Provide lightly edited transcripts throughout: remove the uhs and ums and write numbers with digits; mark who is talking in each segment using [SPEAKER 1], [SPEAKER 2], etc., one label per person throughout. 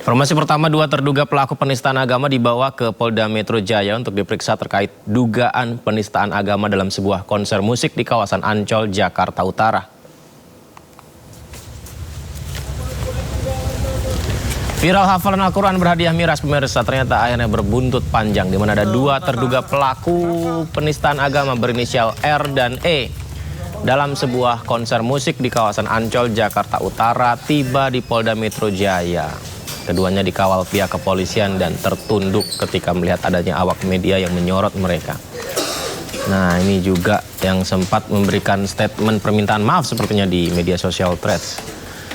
[SPEAKER 1] Informasi pertama, dua terduga pelaku penistaan agama dibawa ke Polda Metro Jaya untuk diperiksa terkait dugaan penistaan agama dalam sebuah konser musik di kawasan Ancol, Jakarta Utara. Viral hafalan Al-Quran berhadiah miras, pemirsa, ternyata akhirnya berbuntut panjang, di mana ada dua terduga pelaku penistaan agama berinisial R dan E dalam sebuah konser musik di kawasan Ancol, Jakarta Utara tiba di Polda Metro Jaya. Keduanya dikawal pihak kepolisian dan tertunduk ketika melihat adanya awak media yang menyorot mereka. Nah, ini juga yang sempat memberikan statement permintaan maaf sepertinya di media sosial Threads.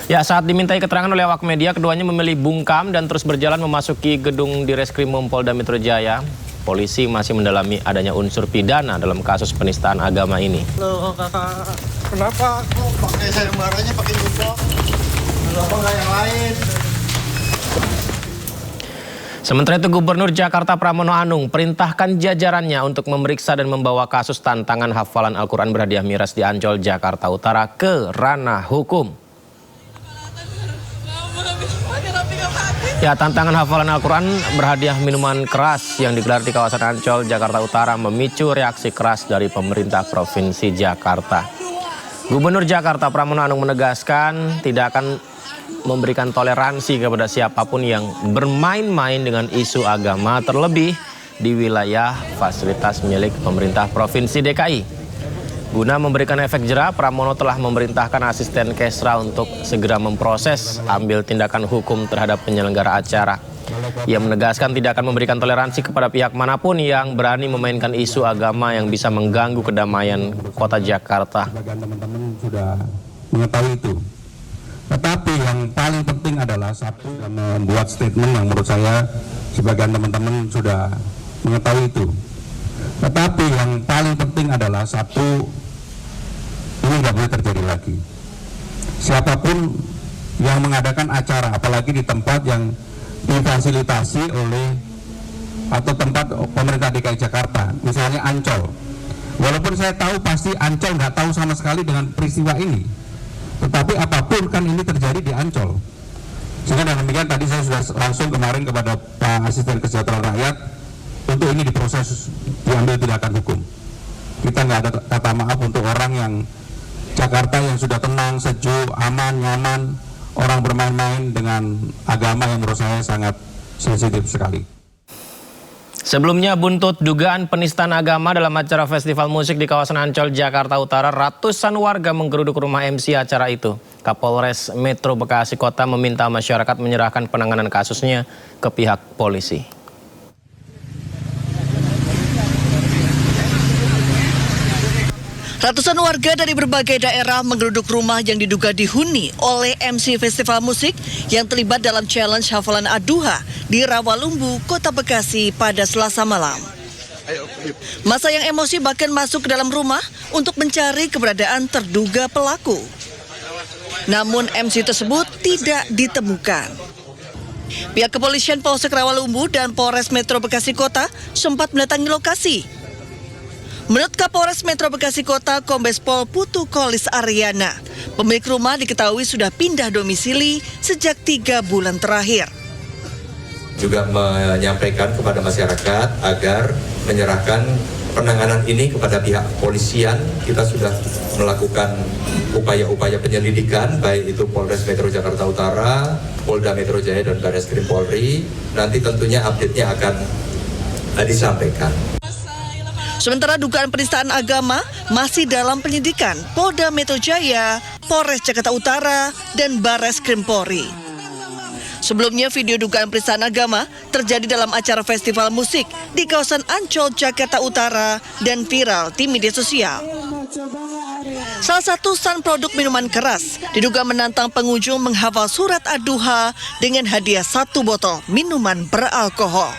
[SPEAKER 1] Ya, saat dimintai keterangan oleh awak media, keduanya memilih bungkam dan terus berjalan memasuki gedung Direskrimum Polda Metro Jaya. Polisi masih mendalami adanya unsur pidana dalam kasus penistaan agama ini.
[SPEAKER 2] Loh, kakak, kenapa kok pakai sayembaranya pakai uniform? Kenapa nggak yang lain?
[SPEAKER 1] Sementara itu, Gubernur Jakarta Pramono Anung perintahkan jajarannya untuk memeriksa dan membawa kasus tantangan hafalan Al-Quran berhadiah miras di Ancol, Jakarta Utara ke ranah hukum. Ya, tantangan hafalan Al-Quran berhadiah minuman keras yang digelar di kawasan Ancol, Jakarta Utara memicu reaksi keras dari pemerintah Provinsi Jakarta. Gubernur Jakarta Pramono Anung menegaskan tidak akan memberikan toleransi kepada siapapun yang bermain-main dengan isu agama, terlebih di wilayah fasilitas milik pemerintah Provinsi DKI. Guna memberikan efek jera, Pramono telah memerintahkan asisten Kesra untuk segera memproses ambil tindakan hukum terhadap penyelenggara acara. Ia menegaskan tidak akan memberikan toleransi kepada pihak manapun yang berani memainkan isu agama yang bisa mengganggu kedamaian kota Jakarta.
[SPEAKER 3] Teman-teman sudah mengetahui itu. Tetapi yang paling penting adalah satu, membuat statement yang menurut saya sebagian teman-teman sudah mengetahui itu. Tetapi yang paling penting adalah satu, ini nggak boleh terjadi lagi. Siapapun yang mengadakan acara, apalagi di tempat yang difasilitasi oleh atau tempat pemerintah DKI Jakarta, misalnya Ancol. Walaupun saya tahu pasti Ancol nggak tahu sama sekali dengan peristiwa ini. Tetapi apapun kan ini terjadi di Ancol. Sehingga dengan demikian tadi saya sudah langsung kemarin kepada Pak Asisten Kesejahteraan Rakyat untuk ini diproses, diambil tindakan hukum. Kita nggak ada kata maaf untuk orang yang Jakarta yang sudah tenang, sejuk, aman, nyaman, orang bermain-main dengan agama yang menurut saya sangat sensitif sekali.
[SPEAKER 1] Sebelumnya, buntut dugaan penistaan agama dalam acara festival musik di kawasan Ancol, Jakarta Utara, ratusan warga menggeruduk rumah MC acara itu. Kapolres Metro Bekasi Kota meminta masyarakat menyerahkan penanganan kasusnya ke pihak polisi.
[SPEAKER 4] Ratusan warga dari berbagai daerah menggeruduk rumah yang diduga dihuni oleh MC festival musik yang terlibat dalam challenge hafalan Ad-Duha di Rawalumbu, Kota Bekasi pada Selasa malam. Masa yang emosi bahkan masuk ke dalam rumah untuk mencari keberadaan terduga pelaku. Namun MC tersebut tidak ditemukan. Pihak kepolisian Polsek Rawalumbu dan Polres Metro Bekasi Kota sempat mendatangi lokasi. Menurut Kapolres Metro Bekasi Kota, Kombes Pol Putu Kolis Aryana, pemilik rumah diketahui sudah pindah domisili sejak 3 bulan terakhir.
[SPEAKER 5] Juga menyampaikan kepada masyarakat agar menyerahkan penanganan ini kepada pihak kepolisian. Kita sudah melakukan upaya-upaya penyelidikan, baik itu Polres Metro Jakarta Utara, Polda Metro Jaya, dan Barreskrim Polri. Nanti tentunya update-nya akan disampaikan.
[SPEAKER 4] Sementara dugaan penistaan agama masih dalam penyidikan Polda Metro Jaya, Polres Jakarta Utara, dan Barreskrim Polri. Sebelumnya, video dugaan penistaan agama terjadi dalam acara festival musik di kawasan Ancol, Jakarta Utara dan viral di media sosial. Salah satu stand produk minuman keras diduga menantang pengunjung menghafal surat Ad-Duha dengan hadiah 1 botol minuman beralkohol.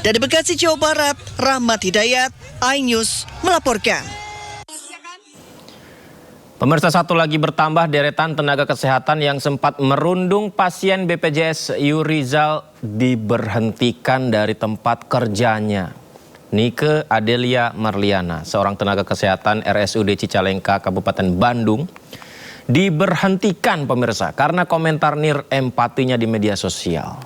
[SPEAKER 4] Dari Bekasi, Jawa Barat, Rahmat Hidayat, iNews melaporkan.
[SPEAKER 1] Pemirsa, satu lagi bertambah deretan tenaga kesehatan yang sempat merundung pasien BPJS Yurizal diberhentikan dari tempat kerjanya. Nike Adelia Marliana, seorang tenaga kesehatan RSUD Cicalengka, Kabupaten Bandung, diberhentikan pemirsa karena komentar nir empatinya di media sosial.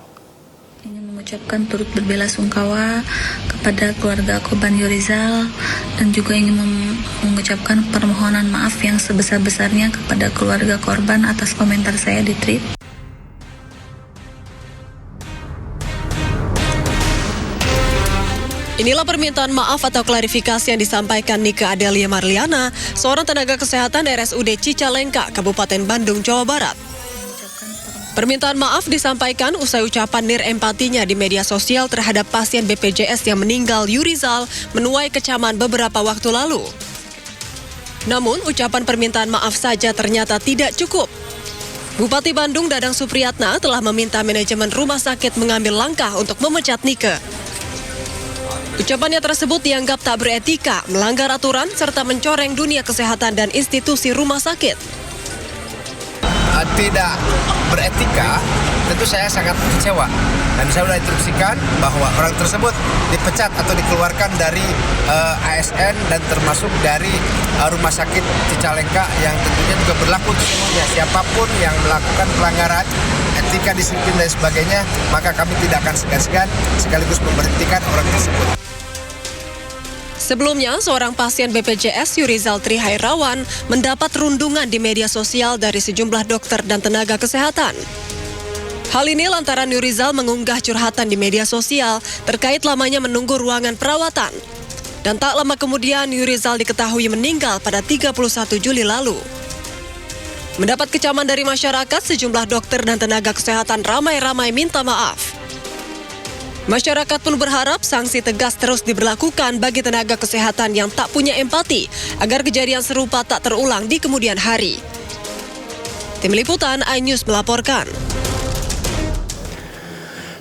[SPEAKER 6] Ingin mengucapkan turut berbelasungkawa kepada keluarga korban Yurizal dan juga ingin mengucapkan permohonan maaf yang sebesar-besarnya kepada keluarga korban atas komentar saya di tweet.
[SPEAKER 7] Inilah permintaan maaf atau klarifikasi yang disampaikan Nika Adelia Marliana, seorang tenaga kesehatan RSUD Cicalengka, Kabupaten Bandung, Jawa Barat. Permintaan maaf disampaikan usai ucapan nir empatinya di media sosial terhadap pasien BPJS yang meninggal Yurizal menuai kecaman beberapa waktu lalu. Namun, ucapan permintaan maaf saja ternyata tidak cukup. Bupati Bandung Dadang Supriyatna telah meminta manajemen rumah sakit mengambil langkah untuk memecat Nike. Ucapannya tersebut dianggap tak beretika, melanggar aturan, serta mencoreng dunia kesehatan dan institusi rumah sakit.
[SPEAKER 8] Tidak beretika, tentu saya sangat kecewa. Dan saya sudah instruksikan bahwa orang tersebut dipecat atau dikeluarkan dari ASN dan termasuk dari rumah sakit Cicalengka yang tentunya juga berlaku untuk semuanya. Siapapun yang melakukan pelanggaran etika, disiplin dan sebagainya, maka kami tidak akan segan-segan sekaligus memberhentikan orang tersebut.
[SPEAKER 7] Sebelumnya, seorang pasien BPJS Yurizal Trihairawan mendapat rundungan di media sosial dari sejumlah dokter dan tenaga kesehatan. Hal ini lantaran Yurizal mengunggah curhatan di media sosial terkait lamanya menunggu ruangan perawatan. Dan tak lama kemudian Yurizal diketahui meninggal pada 31 Juli lalu. Mendapat kecaman dari masyarakat, sejumlah dokter dan tenaga kesehatan ramai-ramai minta maaf. Masyarakat pun berharap sanksi tegas terus diberlakukan bagi tenaga kesehatan yang tak punya empati agar kejadian serupa tak terulang di kemudian hari. Tim Liputan iNews melaporkan.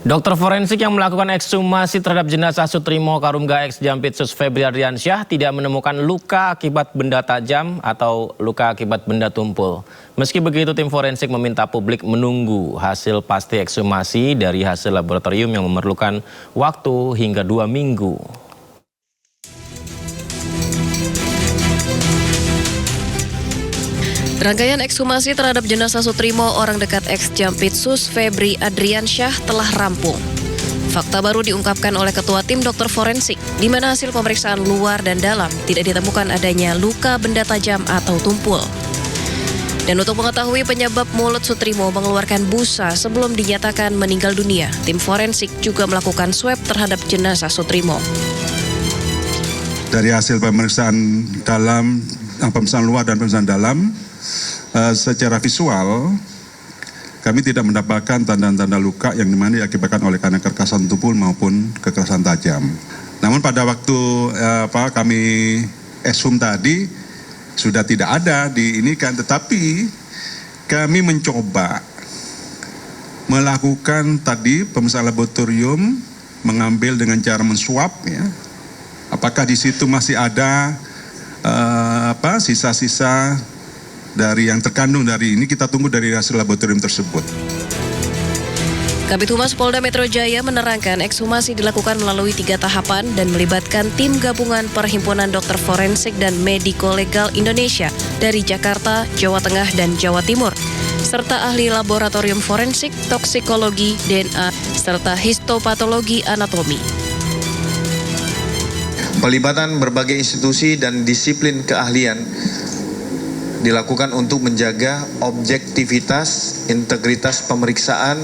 [SPEAKER 1] Dokter forensik yang melakukan ekshumasi terhadap jenazah Sutrimo Karumga X Jampitsus Febri Adriansyah tidak menemukan luka akibat benda tajam atau luka akibat benda tumpul. Meski begitu, tim forensik meminta publik menunggu hasil pasti ekshumasi dari hasil laboratorium yang memerlukan waktu hingga 2 minggu.
[SPEAKER 9] Rangkaian ekshumasi terhadap jenazah Sutrimo, orang dekat ex-Jampitsus Febri Adriansyah, telah rampung. Fakta baru diungkapkan oleh Ketua Tim Dokter Forensik, di mana hasil pemeriksaan luar dan dalam tidak ditemukan adanya luka benda tajam atau tumpul. Dan untuk mengetahui penyebab mulut Sutrimo mengeluarkan busa sebelum dinyatakan meninggal dunia, tim forensik juga melakukan swab terhadap jenazah Sutrimo.
[SPEAKER 3] Dari hasil pemeriksaan dalam, pemeriksaan luar dan pemeriksaan dalam, secara visual kami tidak mendapatkan tanda-tanda luka yang dimana diakibatkan oleh karena kekerasan tumpul maupun kekerasan tajam. Namun pada waktu kami ekshum tadi sudah tidak ada di ini kan, tetapi kami mencoba melakukan tadi pemeriksaan laboratorium, mengambil dengan cara mensuap ya. Apakah di situ masih ada sisa-sisa dari yang terkandung dari ini, kita tunggu dari hasil laboratorium tersebut.
[SPEAKER 9] Kabid Humas Polda Metro Jaya menerangkan ekshumasi dilakukan melalui 3 tahapan dan melibatkan tim gabungan Perhimpunan Dokter Forensik dan Mediko Legal Indonesia dari Jakarta, Jawa Tengah, dan Jawa Timur, serta ahli laboratorium forensik, toksikologi, DNA, serta histopatologi anatomi.
[SPEAKER 10] Pelibatan berbagai institusi dan disiplin keahlian dilakukan untuk menjaga objektivitas, integritas pemeriksaan,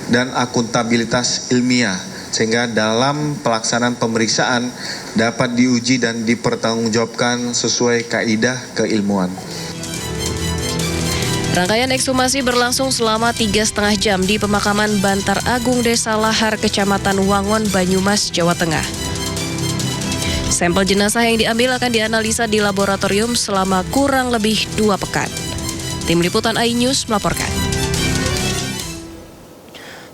[SPEAKER 10] dan akuntabilitas ilmiah, sehingga dalam pelaksanaan pemeriksaan dapat diuji dan dipertanggungjawabkan sesuai kaidah keilmuan.
[SPEAKER 9] Rangkaian ekshumasi berlangsung selama 3,5 jam di pemakaman Bantar Agung Desa Lahar, Kecamatan Wangon, Banyumas, Jawa Tengah. Sampel jenazah yang diambil akan dianalisa di laboratorium selama kurang lebih 2 pekan. Tim Liputan iNews melaporkan.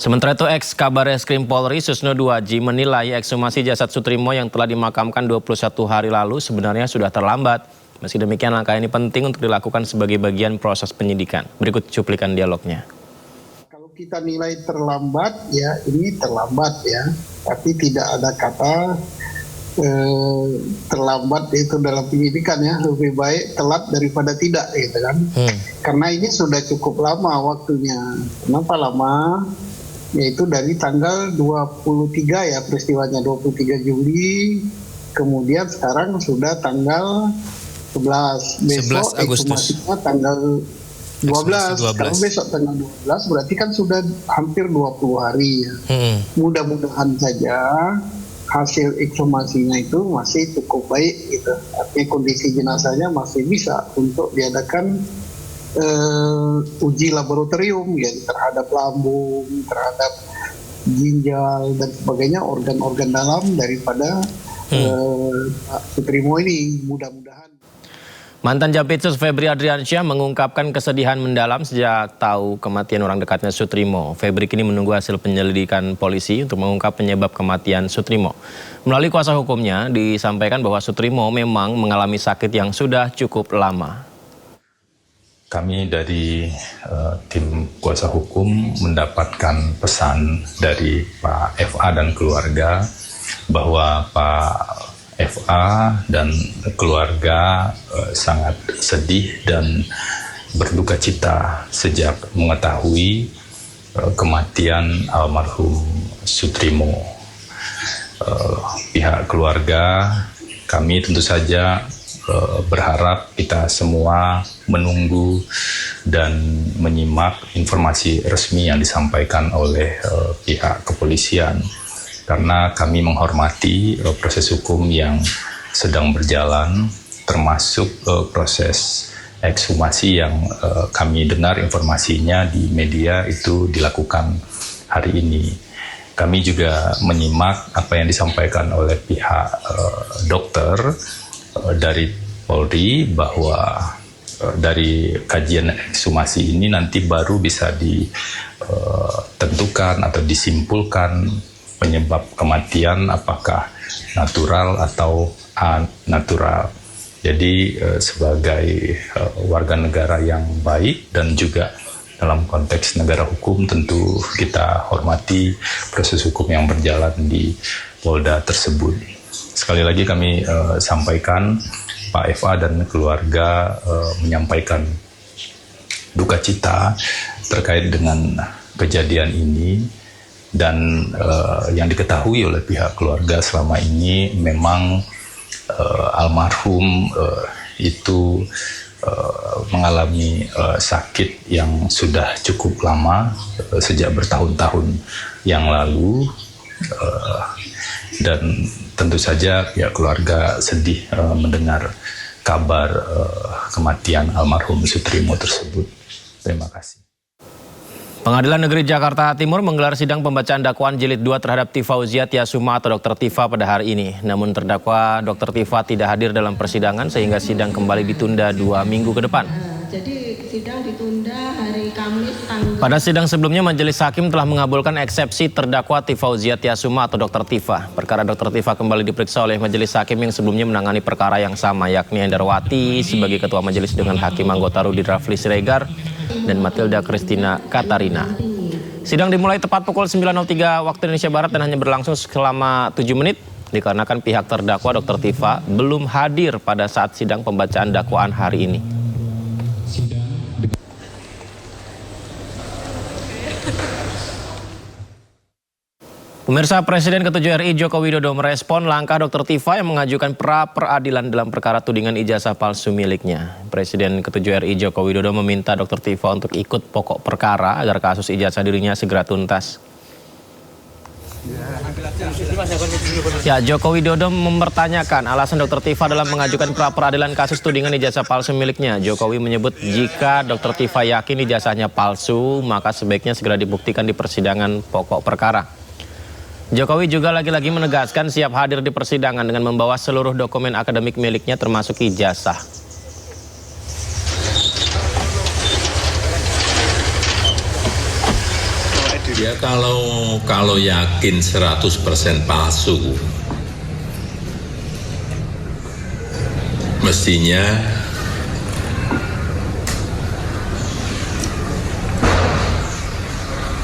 [SPEAKER 1] Sementara itu, ex-Kabareskrim Polri Susno Duaji menilai ekshumasi jasad Sutrimo yang telah dimakamkan 21 hari lalu sebenarnya sudah terlambat. Meski demikian, langkah ini penting untuk dilakukan sebagai bagian proses penyidikan. Berikut cuplikan dialognya.
[SPEAKER 2] Kalau kita nilai terlambat, ya ini terlambat ya. Tapi tidak ada kata
[SPEAKER 11] terlambat itu dalam penyidikan ya, lebih baik telat daripada tidak gitu kan. Karena ini sudah cukup lama waktunya. Kenapa lama? Yaitu dari tanggal 23 ya peristiwanya, 23 Juli, kemudian sekarang sudah tanggal 11, besok
[SPEAKER 12] 11 Agustus.
[SPEAKER 11] ekshumasinya tanggal 12. Kalau besok tanggal 12 berarti kan sudah hampir 20 hari ya. Mudah-mudahan saja hasil ekshumasinya itu masih cukup baik gitu. Artinya kondisi jenazahnya masih bisa untuk diadakan uji laboratorium ya, terhadap lambung, terhadap ginjal dan sebagainya, organ-organ dalam daripada Pak Sutrimo ini, mudah-mudahan.
[SPEAKER 1] Mantan Jampitsus Febri Adriansyah mengungkapkan kesedihan mendalam sejak tahu kematian orang dekatnya Sutrimo. Febri kini menunggu hasil penyelidikan polisi untuk mengungkap penyebab kematian Sutrimo. Melalui kuasa hukumnya disampaikan bahwa Sutrimo memang mengalami sakit yang sudah cukup lama.
[SPEAKER 13] Kami dari tim kuasa hukum mendapatkan pesan dari Pak FA dan keluarga bahwa Pak FA dan keluarga sangat sedih dan berduka cita sejak mengetahui kematian almarhum Sutrimo. Pihak keluarga kami tentu saja berharap kita semua menunggu dan menyimak informasi resmi yang disampaikan oleh pihak kepolisian, karena kami menghormati proses hukum yang sedang berjalan, termasuk proses ekshumasi yang kami dengar informasinya di media itu dilakukan hari ini. Kami juga menyimak apa yang disampaikan oleh pihak dokter dari Polri bahwa dari kajian ekshumasi ini nanti baru bisa ditentukan atau disimpulkan penyebab kematian apakah natural atau anatural. Jadi sebagai warga negara yang baik dan juga dalam konteks negara hukum tentu kita hormati proses hukum yang berjalan di Polda tersebut. Sekali lagi kami sampaikan Pak FA dan keluarga menyampaikan duka cita terkait dengan kejadian ini, dan yang diketahui oleh pihak keluarga selama ini memang almarhum itu mengalami sakit yang sudah cukup lama, sejak bertahun-tahun yang lalu, dan tentu saja pihak keluarga sedih mendengar kabar kematian almarhum Sutrimo tersebut. Terima kasih.
[SPEAKER 1] Pengadilan Negeri Jakarta Timur menggelar sidang pembacaan dakwaan jilid 2 terhadap Tifauzia Tiasuma atau Dr. Tifa pada hari ini. Namun terdakwa Dr. Tifa tidak hadir dalam persidangan sehingga sidang kembali ditunda 2 minggu ke depan.
[SPEAKER 14] Jadi sidang ditunda hari Kamis tanggal...
[SPEAKER 1] Pada sidang sebelumnya majelis hakim telah mengabulkan eksepsi terdakwa Tifauzia Tiasuma atau Dr. Tifa. Perkara Dr. Tifa kembali diperiksa oleh majelis hakim yang sebelumnya menangani perkara yang sama, yakni Endarwati sebagai ketua majelis dengan hakim anggota Rudi Rafli Siregar dan Matilda Kristina Katarina. Sidang dimulai tepat pukul 9.03 waktu Indonesia Barat dan hanya berlangsung selama 7 menit dikarenakan pihak terdakwa Dr. Tifa belum hadir pada saat sidang pembacaan dakwaan hari ini. Pemirsa, Presiden ke-7 RI Joko Widodo merespon langkah Dr. Tifa yang mengajukan pra-peradilan dalam perkara tudingan ijazah palsu miliknya. Presiden ke-7 RI Joko Widodo meminta Dr. Tifa untuk ikut pokok perkara agar kasus ijazah dirinya segera tuntas. Ya, Joko Widodo mempertanyakan alasan Dr. Tifa dalam mengajukan pra-peradilan kasus tudingan ijazah palsu miliknya. Jokowi menyebut jika Dr. Tifa yakin ijazahnya palsu, maka sebaiknya segera dibuktikan di persidangan pokok perkara. Jokowi juga lagi-lagi menegaskan siap hadir di persidangan dengan membawa seluruh dokumen akademik miliknya termasuk ijazah.
[SPEAKER 15] Ya kalau yakin 100% palsu, mestinya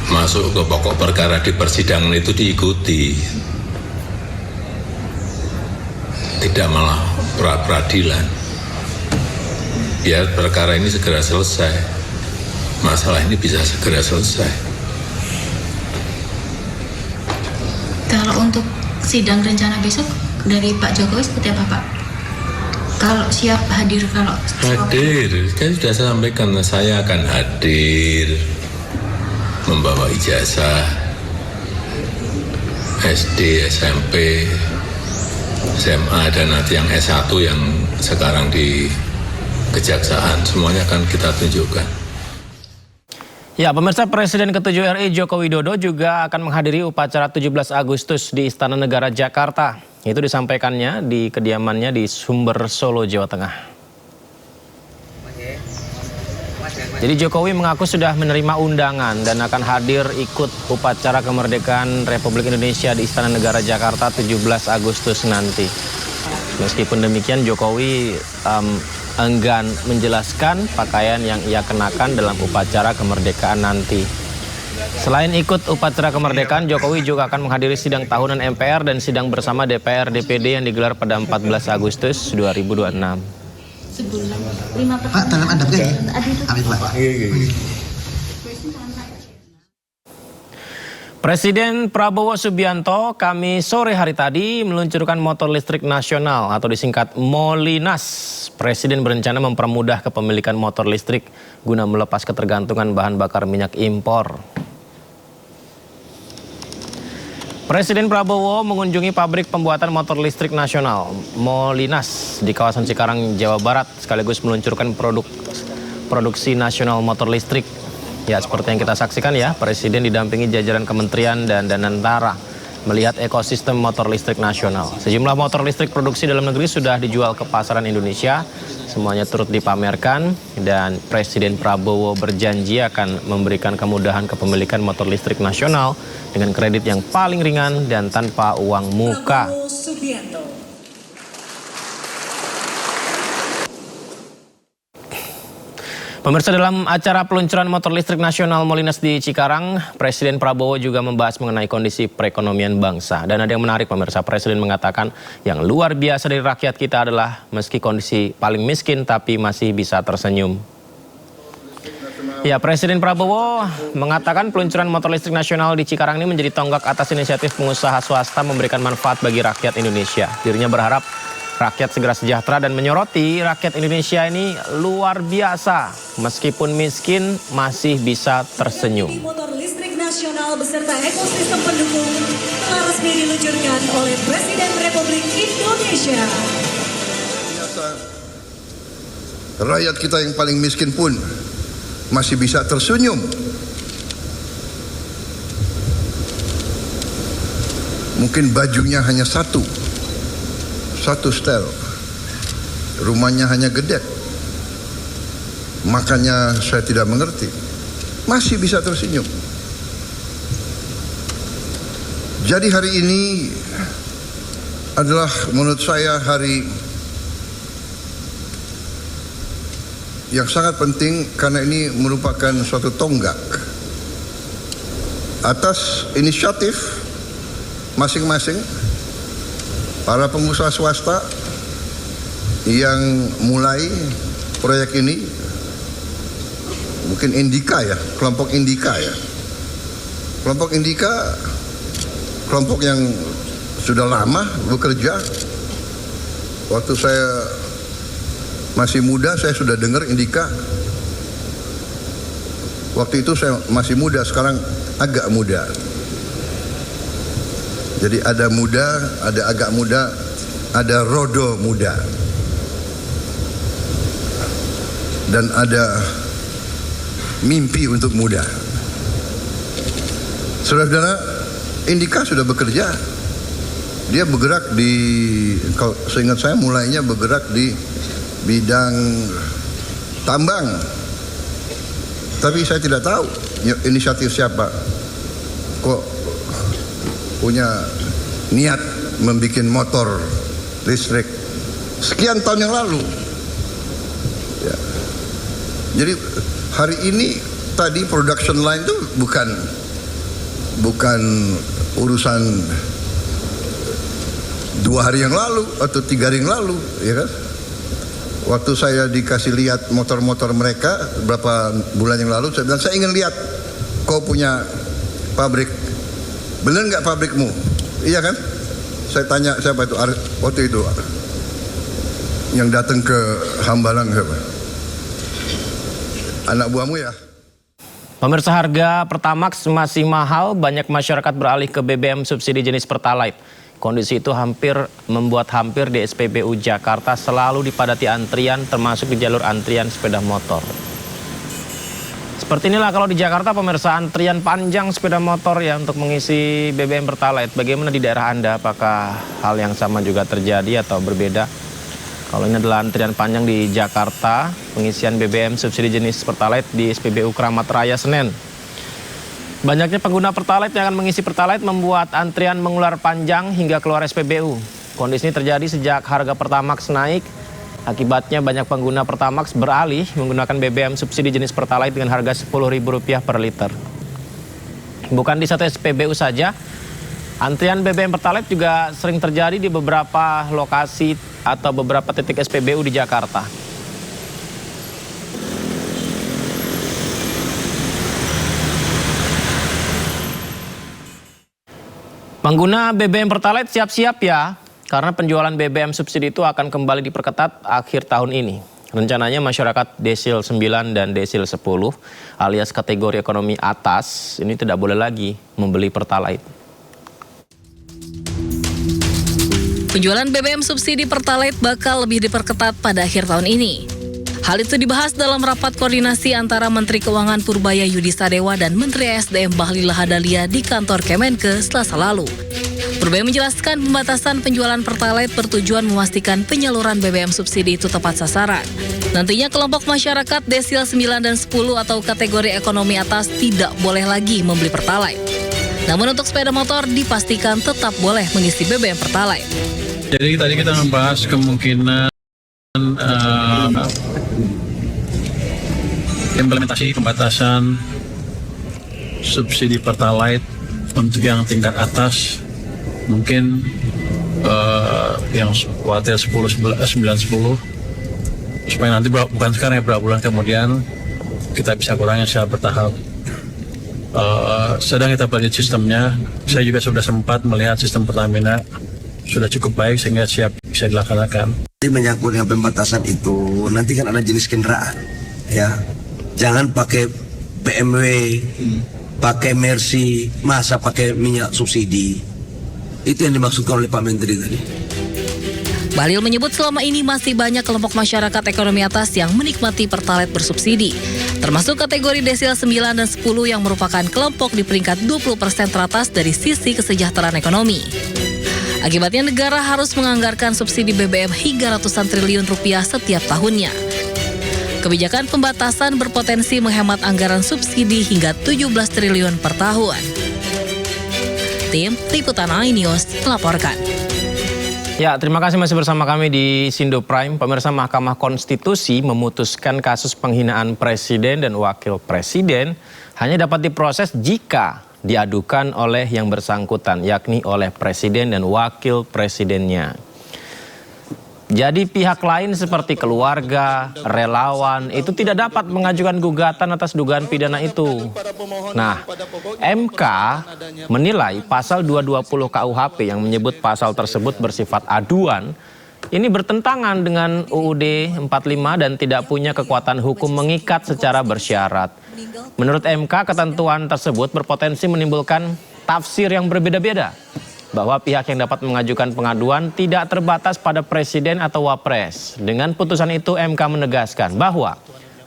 [SPEAKER 15] masuk ke pokok perkara di persidangan itu diikuti. tidak malah pra-peradilan. Biar perkara ini segera selesai. Masalah ini bisa segera selesai.
[SPEAKER 6] Kalau untuk sidang rencana besok dari Pak Jokowi seperti apa, Pak? Kalau siap hadir, kalau
[SPEAKER 15] hadir, kan sudah saya sampaikan, saya akan hadir membawa ijazah SD, SMP, SMA, dan nanti yang S1 yang sekarang di Kejaksaan, semuanya akan kita tunjukkan.
[SPEAKER 1] Ya, pemirsa, Presiden ke-7 RI Joko Widodo juga akan menghadiri upacara 17 Agustus di Istana Negara Jakarta. Itu disampaikannya di kediamannya di Sumber, Solo, Jawa Tengah. Jadi Jokowi mengaku sudah menerima undangan dan akan hadir ikut upacara kemerdekaan Republik Indonesia di Istana Negara Jakarta 17 Agustus nanti. Meskipun demikian, Jokowi enggan menjelaskan pakaian yang ia kenakan dalam upacara kemerdekaan nanti. Selain ikut upacara kemerdekaan, Jokowi juga akan menghadiri sidang tahunan MPR dan sidang bersama DPR DPD yang digelar pada 14 Agustus 2026.
[SPEAKER 12] Pak, dalam Anda ya? Amin, Pak.
[SPEAKER 1] Presiden Prabowo Subianto Kamis sore hari tadi meluncurkan motor listrik nasional atau disingkat Molinas. Presiden berencana mempermudah kepemilikan motor listrik guna melepas ketergantungan bahan bakar minyak impor. Presiden Prabowo mengunjungi pabrik pembuatan motor listrik nasional Molinas di kawasan Cikarang, Jawa Barat, sekaligus meluncurkan produksi nasional motor listrik. Ya, seperti yang kita saksikan ya, Presiden didampingi jajaran kementerian dan Danantara melihat ekosistem motor listrik nasional. Sejumlah motor listrik produksi dalam negeri sudah dijual ke pasaran Indonesia. Semuanya turut dipamerkan dan Presiden Prabowo berjanji akan memberikan kemudahan kepemilikan motor listrik nasional dengan kredit yang paling ringan dan tanpa uang muka. Pemirsa, dalam acara peluncuran motor listrik nasional Molinas di Cikarang, Presiden Prabowo juga membahas mengenai kondisi perekonomian bangsa. Dan ada yang menarik, pemirsa. Presiden mengatakan yang luar biasa dari rakyat kita adalah meski kondisi paling miskin tapi masih bisa tersenyum. Ya, Presiden Prabowo mengatakan peluncuran motor listrik nasional di Cikarang ini menjadi tonggak atas inisiatif pengusaha swasta memberikan manfaat bagi rakyat Indonesia. Dirinya berharap rakyat segera sejahtera dan menyoroti rakyat Indonesia ini luar biasa. Meskipun miskin masih bisa tersenyum.
[SPEAKER 16] Motor listrik nasional beserta ekosistem pendukung telah resmi diluncurkan oleh Presiden Republik Indonesia.
[SPEAKER 2] Rakyat kita yang paling miskin pun masih bisa tersenyum. Mungkin bajunya hanya satu style, rumahnya hanya gede, makanya saya tidak mengerti, masih bisa tersenyum. Jadi hari ini adalah menurut saya hari yang sangat penting karena ini merupakan suatu tonggak atas inisiatif masing-masing para pengusaha swasta yang mulai proyek ini. Mungkin Indika ya, kelompok Indika ya. Kelompok Indika, kelompok yang sudah lama bekerja. Waktu saya masih muda, saya sudah dengar Indika. Waktu itu saya masih muda, sekarang agak muda. Jadi ada muda, ada agak muda, ada rodo muda. Dan ada mimpi untuk muda. Saudara-saudara, Indika sudah bekerja. Dia bergerak di, kalau seingat saya mulainya bergerak di bidang tambang. Tapi saya tidak tahu inisiatif siapa. Kok punya niat membuat motor listrik sekian tahun yang lalu ya. Jadi hari ini tadi production line itu bukan urusan 2 hari yang lalu atau 3 hari yang lalu, ya kan? Waktu saya dikasih lihat motor-motor mereka beberapa bulan yang lalu, saya bilang saya ingin lihat kau punya pabrik, bener nggak pabrikmu? Iya kan? Saya tanya siapa itu waktu itu yang datang ke Hambalang siapa? Anak buahmu ya?
[SPEAKER 1] Pemirsa, harga Pertamax masih mahal, banyak masyarakat beralih ke BBM subsidi jenis Pertalite. Kondisi itu membuat hampir di SPBU Jakarta selalu dipadati antrian, termasuk di jalur antrian sepeda motor. Seperti inilah kalau di Jakarta, pemirsa, antrian panjang sepeda motor ya untuk mengisi BBM Pertalite. Bagaimana di daerah Anda? Apakah hal yang sama juga terjadi atau berbeda? Kalau ini adalah antrian panjang di Jakarta, pengisian BBM subsidi jenis Pertalite di SPBU Kramat Raya Senen. Banyaknya pengguna Pertalite yang akan mengisi Pertalite membuat antrian mengular panjang hingga keluar SPBU. Kondisi ini terjadi sejak harga Pertamax naik. Akibatnya banyak pengguna Pertamax beralih menggunakan BBM subsidi jenis Pertalite dengan harga Rp10.000 per liter. Bukan di satu SPBU saja, antrian BBM Pertalite juga sering terjadi di beberapa lokasi atau beberapa titik SPBU di Jakarta. Pengguna BBM Pertalite siap-siap ya, karena penjualan BBM subsidi itu akan kembali diperketat akhir tahun ini. Rencananya masyarakat desil 9 dan desil 10 alias kategori ekonomi atas ini tidak boleh lagi membeli Pertalite.
[SPEAKER 9] Penjualan BBM subsidi Pertalite bakal lebih diperketat pada akhir tahun ini. Hal itu dibahas dalam rapat koordinasi antara Menteri Keuangan Purbaya Yudi Sadewa dan Menteri SDM Bahlil Lahadalia di kantor Kemenke Selasa lalu. Purbaya menjelaskan pembatasan penjualan Pertalite bertujuan memastikan penyaluran BBM subsidi itu tepat sasaran. Nantinya kelompok masyarakat desil 9 dan 10 atau kategori ekonomi atas tidak boleh lagi membeli Pertalite. Namun untuk sepeda motor dipastikan tetap boleh mengisi BBM Pertalite.
[SPEAKER 17] Jadi tadi kita membahas kemungkinan implementasi pembatasan subsidi Pertalite untuk yang tingkat atas, mungkin yang kuartal 9, 10, supaya nanti bukan sekarang ya, beberapa bulan kemudian kita bisa kurangi secara bertahap. Sedang kita pelajari sistemnya. Saya juga sudah sempat melihat sistem Pertamina sudah cukup baik sehingga siap bisa dilaksanakan.
[SPEAKER 18] Menyangkut dengan pembatasan itu, nanti kan ada jenis kendaraan, ya. Jangan pakai BMW, pakai Mercy, masa pakai minyak subsidi. Itu yang dimaksudkan oleh Pak Menteri tadi.
[SPEAKER 9] Bahlil menyebut selama ini masih banyak kelompok masyarakat ekonomi atas yang menikmati Pertalite bersubsidi, termasuk kategori desil 9 dan 10 yang merupakan kelompok di peringkat 20% teratas dari sisi kesejahteraan ekonomi. Akibatnya negara harus menganggarkan subsidi BBM hingga ratusan triliun rupiah setiap tahunnya. Kebijakan pembatasan berpotensi menghemat anggaran subsidi hingga 17 triliun per tahun. Tim Liputan iNews melaporkan.
[SPEAKER 1] Ya, terima kasih masih bersama kami di Sindo Prime. Pemirsa, Mahkamah Konstitusi memutuskan kasus penghinaan presiden dan wakil presiden hanya dapat diproses jika diadukan oleh yang bersangkutan, yakni oleh presiden dan wakil presidennya. Jadi pihak lain seperti keluarga, relawan itu tidak dapat mengajukan gugatan atas dugaan pidana itu. Nah, MK menilai pasal 220 KUHP yang menyebut pasal tersebut bersifat aduan ini bertentangan dengan UUD 45 dan tidak punya kekuatan hukum mengikat secara bersyarat. Menurut MK, ketentuan tersebut berpotensi menimbulkan tafsir yang berbeda-beda, bahwa pihak yang dapat mengajukan pengaduan tidak terbatas pada presiden atau wapres. Dengan putusan itu, MK menegaskan bahwa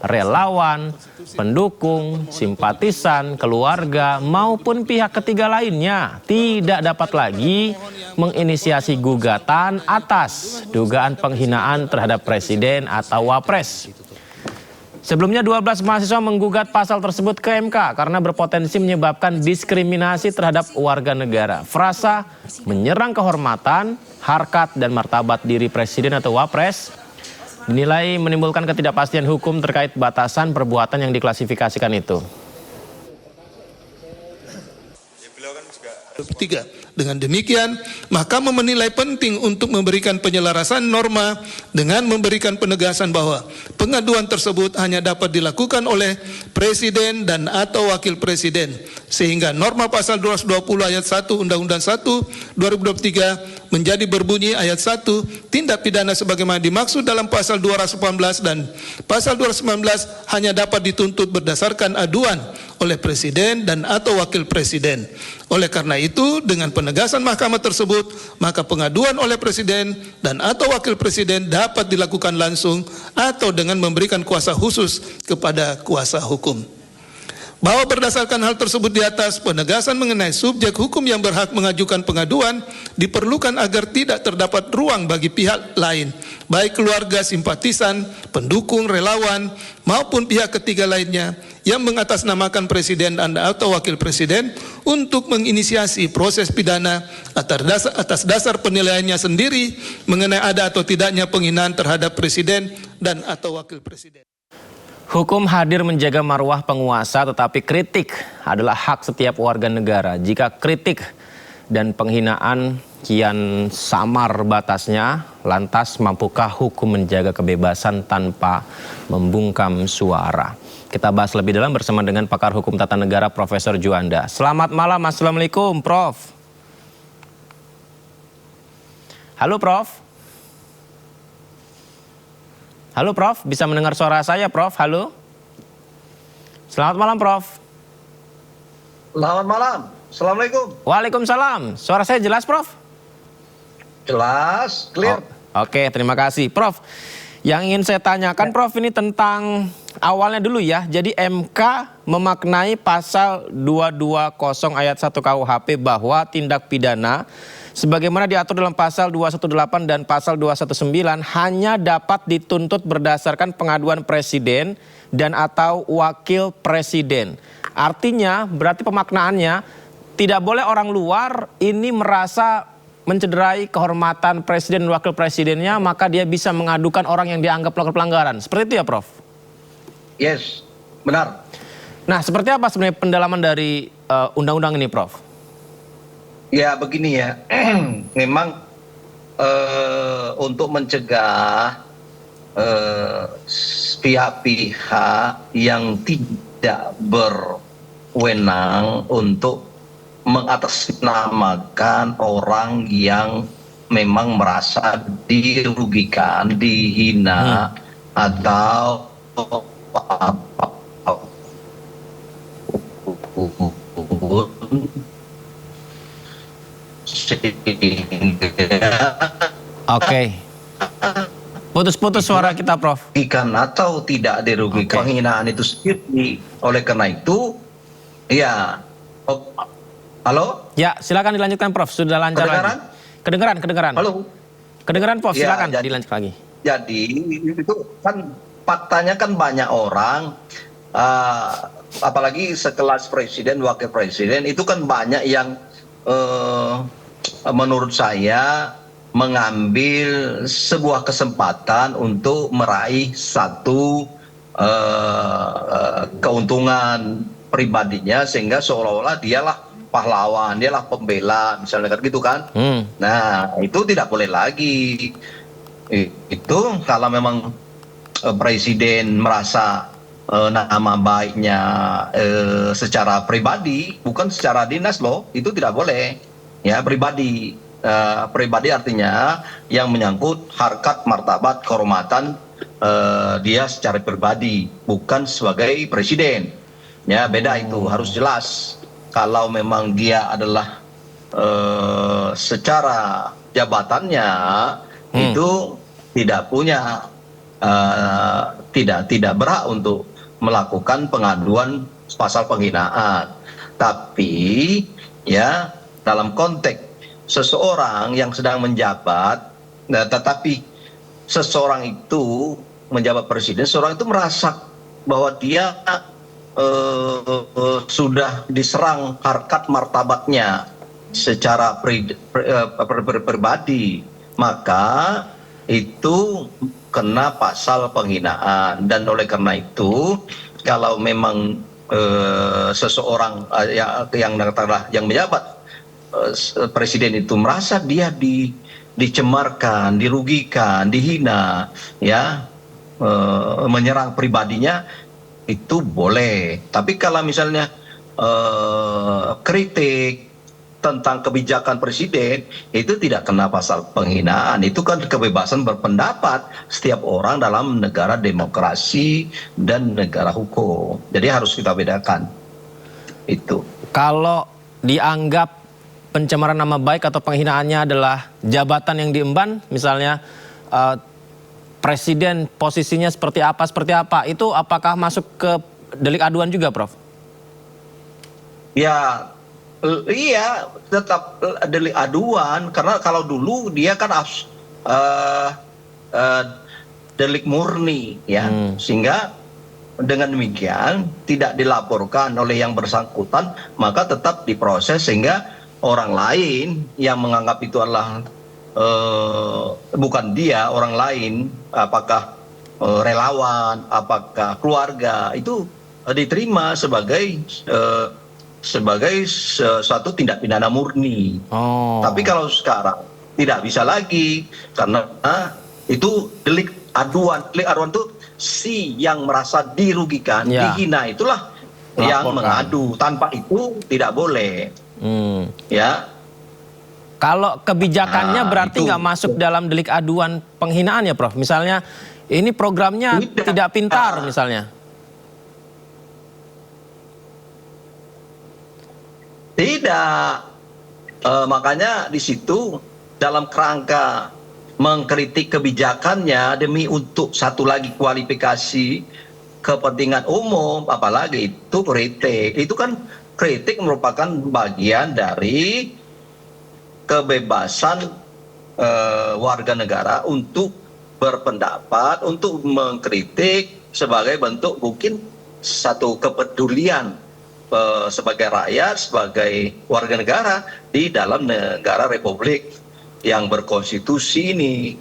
[SPEAKER 1] relawan, pendukung, simpatisan, keluarga, maupun pihak ketiga lainnya tidak dapat lagi menginisiasi gugatan atas dugaan penghinaan terhadap presiden atau wapres. Sebelumnya 12 mahasiswa menggugat pasal tersebut ke MK karena berpotensi menyebabkan diskriminasi terhadap warga negara. Frasa menyerang kehormatan, harkat, dan martabat diri presiden atau wapres dinilai menimbulkan ketidakpastian hukum terkait batasan perbuatan yang diklasifikasikan itu.
[SPEAKER 19] Beliau 3. Dengan demikian, Mahkamah menilai penting untuk memberikan penyelarasan norma dengan memberikan penegasan bahwa pengaduan tersebut hanya dapat dilakukan oleh Presiden dan atau Wakil Presiden, sehingga norma pasal 220 ayat 1 Undang-Undang 1 2023 menjadi berbunyi ayat 1, tindak pidana sebagaimana dimaksud dalam pasal 218 dan pasal 219 hanya dapat dituntut berdasarkan aduan oleh Presiden dan atau Wakil Presiden. Oleh karena itu, dengan penegasan Mahkamah tersebut, maka pengaduan oleh Presiden dan atau Wakil Presiden dapat dilakukan langsung atau dengan memberikan kuasa khusus kepada kuasa hukum. Bahwa berdasarkan hal tersebut di atas, penegasan mengenai subjek hukum yang berhak mengajukan pengaduan diperlukan agar tidak terdapat ruang bagi pihak lain, baik keluarga, simpatisan, pendukung, relawan, maupun pihak ketiga lainnya yang mengatasnamakan Presiden dan atau Wakil Presiden untuk menginisiasi proses pidana atas dasar penilaiannya sendiri mengenai ada atau tidaknya penghinaan terhadap Presiden dan atau Wakil Presiden.
[SPEAKER 1] Hukum hadir menjaga marwah penguasa, tetapi kritik adalah hak setiap warga negara. Jika kritik dan penghinaan kian samar batasnya, lantas mampukah hukum menjaga kebebasan tanpa membungkam suara? Kita bahas lebih dalam bersama dengan pakar hukum tata negara Profesor Juanda. Selamat malam, Assalamualaikum Prof. Halo Prof. Halo Prof, bisa mendengar suara saya Prof? Halo. Selamat malam Prof.
[SPEAKER 20] Selamat malam. Assalamualaikum.
[SPEAKER 1] Waalaikumsalam. Suara saya jelas Prof?
[SPEAKER 20] Jelas, clear.
[SPEAKER 1] Oke, terima kasih Prof. Yang ingin saya tanyakan Prof ini tentang awalnya dulu ya. Jadi MK memaknai pasal 220 ayat 1 KUHP bahwa tindak pidana sebagaimana diatur dalam pasal 218 dan pasal 219 hanya dapat dituntut berdasarkan pengaduan Presiden dan atau Wakil Presiden. Artinya berarti pemaknaannya tidak boleh orang luar ini merasa mencederai kehormatan Presiden dan Wakil Presidennya, maka dia bisa mengadukan orang yang dianggap melakukan pelanggaran. Seperti itu ya Prof?
[SPEAKER 20] Yes, benar.
[SPEAKER 1] Nah, seperti apa sebenarnya pendalaman dari undang-undang ini Prof?
[SPEAKER 20] Ya begini ya, memang untuk mencegah pihak-pihak yang tidak berwenang untuk mengatasnamakan orang yang memang merasa dirugikan, dihina, atau
[SPEAKER 1] Oke. Putus-putus suara kita Prof.
[SPEAKER 20] Atau tidak dirugikan, penghinaan itu sendiri. Oleh karena itu, ya. Halo?
[SPEAKER 1] Ya, silakan dilanjutkan Prof. Sudah lancar lagi. Kedengeran.
[SPEAKER 20] Halo.
[SPEAKER 1] Kedengeran Prof.
[SPEAKER 20] Ya,
[SPEAKER 1] silakan dilanjut lagi.
[SPEAKER 20] Jadi itu kan faktanya kan banyak orang, apalagi sekelas Presiden, Wakil Presiden itu kan banyak yang menurut saya mengambil sebuah kesempatan untuk meraih satu keuntungan pribadinya, sehingga seolah-olah dialah pahlawan, dialah pembela, misalnya gitu kan. Nah, itu tidak boleh lagi. Itu kalau memang Presiden merasa nama baiknya secara pribadi, bukan secara dinas loh, itu tidak boleh. Ya, pribadi. Pribadi artinya yang menyangkut harkat, martabat, kehormatan dia secara pribadi, bukan sebagai presiden. Ya, beda itu, harus jelas. Kalau memang dia adalah secara jabatannya itu tidak punya, tidak berhak untuk melakukan pengaduan pasal penghinaan. Tapi ya dalam konteks seseorang yang sedang menjabat, tetapi seseorang itu menjabat presiden, seseorang itu merasa bahwa dia sudah diserang harkat martabatnya secara pribadi, maka itu kena pasal penghinaan. Dan oleh karena itu, kalau memang seseorang yang menjabat presiden itu merasa dia dicemarkan, dirugikan, dihina, ya, menyerang pribadinya, itu boleh. Tapi kalau misalnya kritik tentang kebijakan presiden, itu tidak kena pasal penghinaan. Itu kan kebebasan berpendapat setiap orang dalam negara demokrasi dan negara hukum. Jadi harus kita bedakan itu.
[SPEAKER 1] Kalau dianggap pencemaran nama baik atau penghinaannya adalah jabatan yang diemban, misalnya presiden posisinya seperti apa, itu apakah masuk ke delik aduan juga, Prof?
[SPEAKER 20] Ya, iya, tetap delik aduan, karena kalau dulu dia kan delik murni, ya, sehingga dengan demikian tidak dilaporkan oleh yang bersangkutan, maka tetap diproses sehingga orang lain yang menganggap itu adalah bukan dia, orang lain, apakah relawan, apakah keluarga, itu diterima sebagai suatu tindak pidana murni. Tapi kalau sekarang tidak bisa lagi, karena itu delik aduan. Delik aduan itu si yang merasa dirugikan, dihina, itulah yang mengadu. Tanpa itu tidak boleh. Ya.
[SPEAKER 1] Kalau kebijakannya berarti nggak masuk dalam delik aduan penghinaan ya, Prof? Misalnya ini programnya tidak pintar misalnya.
[SPEAKER 20] Tidak, makanya di situ dalam kerangka mengkritik kebijakannya demi untuk satu lagi kualifikasi kepentingan umum, apalagi itu kritik. Itu kan kritik merupakan bagian dari kebebasan warga negara untuk berpendapat, untuk mengkritik sebagai bentuk mungkin satu kepedulian sebagai rakyat, sebagai warga negara di dalam negara republik yang berkonstitusi ini.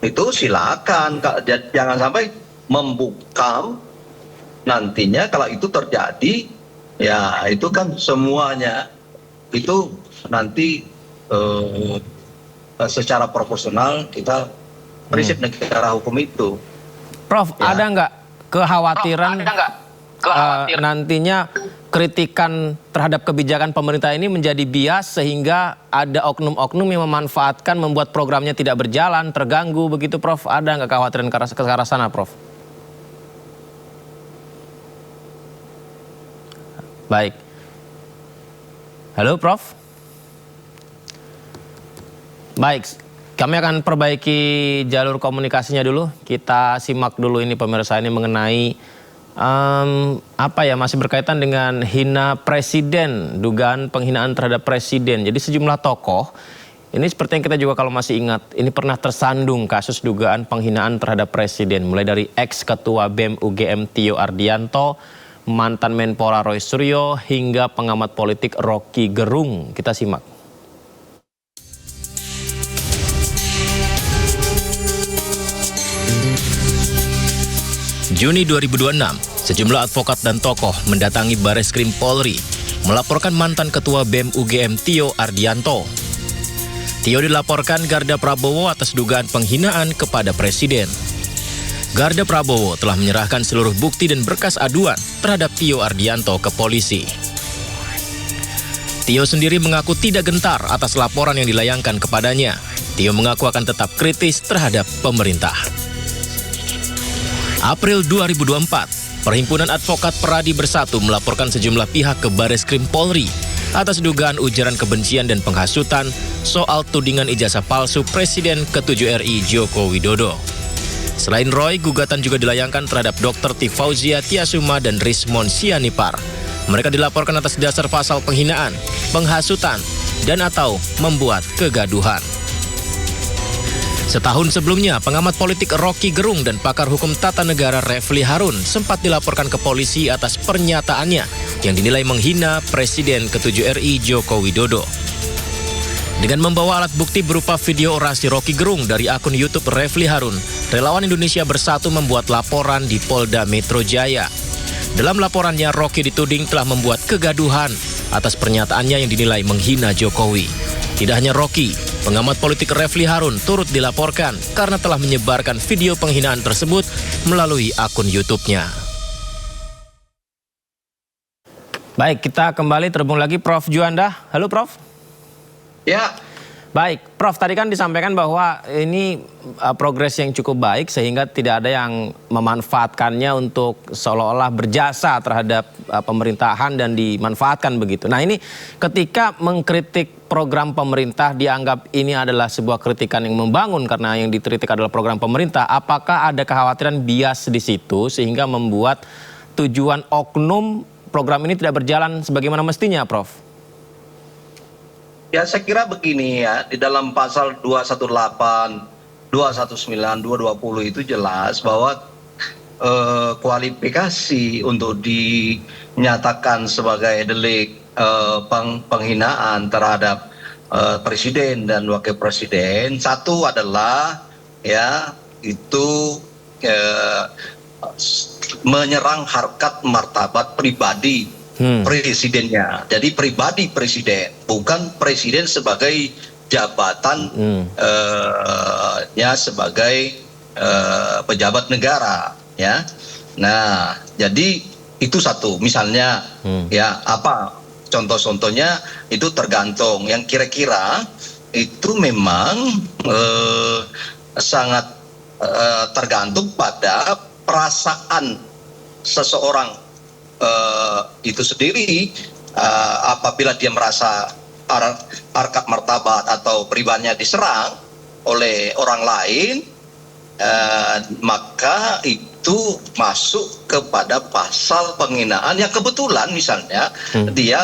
[SPEAKER 20] Itu silakan, jangan sampai membungkam nantinya kalau itu terjadi, ya itu kan semuanya itu nanti secara proporsional kita prinsip negara hukum itu.
[SPEAKER 1] Prof,
[SPEAKER 20] ya.
[SPEAKER 1] ada nggak kekhawatiran nantinya kritikan terhadap kebijakan pemerintah ini menjadi bias sehingga ada oknum-oknum yang memanfaatkan membuat programnya tidak berjalan, terganggu begitu, Prof? Ada nggak kekhawatiran ke arah sana, Prof? Baik. Halo, Prof? Baik, kami akan perbaiki jalur komunikasinya dulu. Kita simak dulu ini pemirsa, ini mengenai masih berkaitan dengan hina presiden, dugaan penghinaan terhadap presiden. Jadi sejumlah tokoh, ini seperti yang kita juga kalau masih ingat, ini pernah tersandung kasus dugaan penghinaan terhadap presiden. Mulai dari ex-ketua BEM UGM Tio Ardianto, mantan Menpora Roy Suryo, hingga pengamat politik Rocky Gerung. Kita simak.
[SPEAKER 21] Juni 2026, sejumlah advokat dan tokoh mendatangi Bareskrim Polri melaporkan mantan Ketua BEM UGM Tio Ardianto. Tio dilaporkan Garda Prabowo atas dugaan penghinaan kepada Presiden. Garda Prabowo telah menyerahkan seluruh bukti dan berkas aduan terhadap Tio Ardianto ke polisi. Tio sendiri mengaku tidak gentar atas laporan yang dilayangkan kepadanya. Tio mengaku akan tetap kritis terhadap pemerintah. April 2024, Perhimpunan Advokat Peradi Bersatu melaporkan sejumlah pihak ke Bareskrim Polri atas dugaan ujaran kebencian dan penghasutan soal tudingan ijazah palsu Presiden ke-7 RI Joko Widodo. Selain Roy, gugatan juga dilayangkan terhadap Dr. Tifauzia Tiasuma dan Rismon Sianipar. Mereka dilaporkan atas dasar pasal penghinaan, penghasutan, dan atau membuat kegaduhan. Setahun sebelumnya, pengamat politik Rocky Gerung dan pakar hukum tata negara Refli Harun sempat dilaporkan ke polisi atas pernyataannya yang dinilai menghina Presiden ke-7 RI Joko Widodo. Dengan membawa alat bukti berupa video orasi Rocky Gerung dari akun YouTube Refli Harun, Relawan Indonesia Bersatu membuat laporan di Polda Metro Jaya. Dalam laporannya, Rocky dituding telah membuat kegaduhan atas pernyataannya yang dinilai menghina Jokowi. Tidak hanya Rocky, pengamat politik Refli Harun turut dilaporkan karena telah menyebarkan video penghinaan tersebut melalui akun YouTube-nya. Baik, kita kembali terhubung lagi Prof. Juanda. Halo Prof.
[SPEAKER 20] Ya.
[SPEAKER 1] Baik, Prof, tadi kan disampaikan bahwa ini progres yang cukup baik sehingga tidak ada yang memanfaatkannya untuk seolah-olah berjasa terhadap pemerintahan dan dimanfaatkan begitu. Nah, ini ketika mengkritik program pemerintah dianggap ini adalah sebuah kritikan yang membangun karena yang dikritik adalah program pemerintah. Apakah ada kekhawatiran bias di situ sehingga membuat tujuan oknum program ini tidak berjalan sebagaimana mestinya, Prof?
[SPEAKER 20] Ya, saya kira begini ya, di dalam pasal 218, 219, 220 itu jelas bahwa kualifikasi untuk dinyatakan sebagai delik penghinaan terhadap presiden dan wakil presiden, satu adalah ya itu menyerang harkat martabat pribadi presidennya. Jadi pribadi presiden, bukan presiden sebagai jabatan sebagai pejabat negara, ya. Nah, jadi itu satu. Misalnya, ya apa contoh-contohnya itu tergantung. Yang kira-kira itu memang sangat tergantung pada perasaan seseorang itu sendiri. Apabila dia merasa harkat martabat atau pribadinya diserang oleh orang lain, maka itu masuk kepada pasal penghinaan yang kebetulan misalnya dia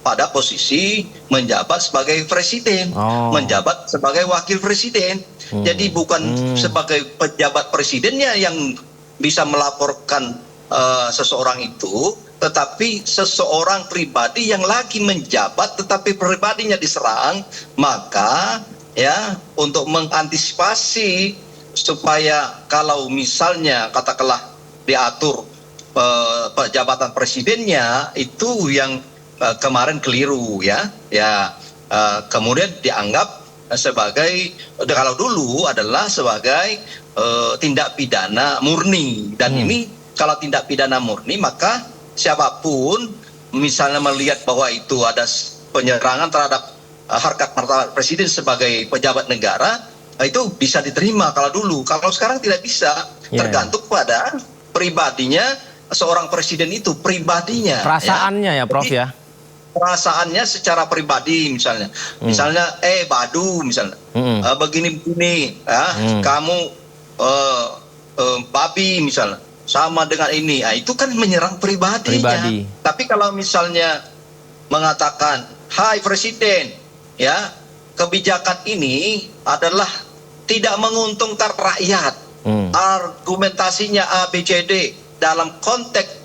[SPEAKER 20] pada posisi menjabat sebagai presiden, menjabat sebagai wakil presiden. Jadi bukan sebagai pejabat presidennya yang bisa melaporkan seseorang itu, tetapi seseorang pribadi yang lagi menjabat tetapi pribadinya diserang. Maka ya, untuk mengantisipasi supaya kalau misalnya katakanlah diatur jabatan presidennya itu yang kemarin keliru ya, kemudian dianggap sebagai, kalau dulu adalah sebagai tindak pidana murni. Dan ini kalau tindak pidana murni, maka siapapun misalnya melihat bahwa itu ada penyerangan terhadap harkat martabat presiden sebagai pejabat negara, itu bisa diterima kalau dulu. Kalau sekarang tidak bisa, tergantung pada pribadinya seorang presiden itu, pribadinya.
[SPEAKER 1] Perasaannya ya Prof ya?
[SPEAKER 20] Perasaannya secara pribadi misalnya. Misalnya, Badu misalnya, begini-begini, kamu babi misalnya, sama dengan ini, itu kan menyerang pribadinya. Tapi kalau misalnya mengatakan, hai presiden, ya kebijakan ini adalah tidak menguntungkan rakyat, argumentasinya ABCD dalam konteks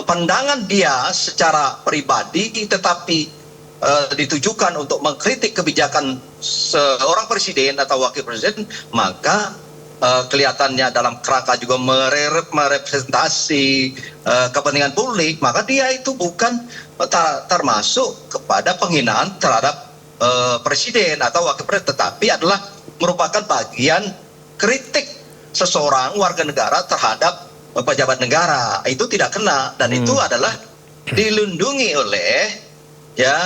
[SPEAKER 20] pandangan dia secara pribadi, tetapi ditujukan untuk mengkritik kebijakan seorang presiden atau wakil presiden, maka kelihatannya dalam kerangka juga merepresentasi kepentingan publik, maka dia itu bukan termasuk kepada penghinaan terhadap presiden atau wakil presiden, tetapi adalah merupakan bagian kritik seseorang warga negara terhadap pejabat negara. Itu tidak kena, dan itu adalah dilindungi oleh ya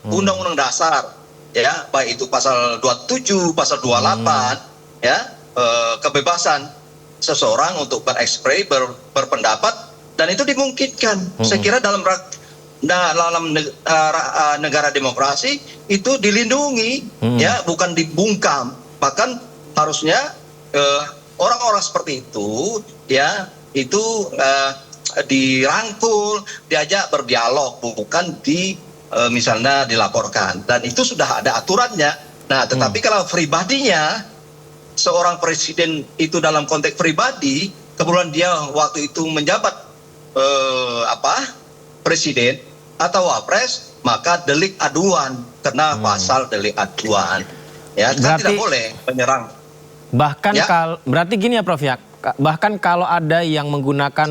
[SPEAKER 20] undang-undang dasar, ya baik itu pasal 27, pasal 28, ya kebebasan seseorang untuk berekspresi, berpendapat, dan itu dimungkinkan. Saya kira dalam negara demokrasi itu dilindungi, ya bukan dibungkam. Bahkan harusnya orang-orang seperti itu ya itu dirangkul, diajak berdialog, bukan misalnya dilaporkan. Dan itu sudah ada aturannya. Nah, tetapi kalau pribadinya seorang presiden itu dalam konteks pribadi, kemudian dia waktu itu menjabat presiden atau wapres, maka delik aduan, kena pasal delik aduan. Ya, kan tidak boleh menyerang.
[SPEAKER 1] Bahkan berarti gini ya Prof ya, Bahkan kalau ada yang menggunakan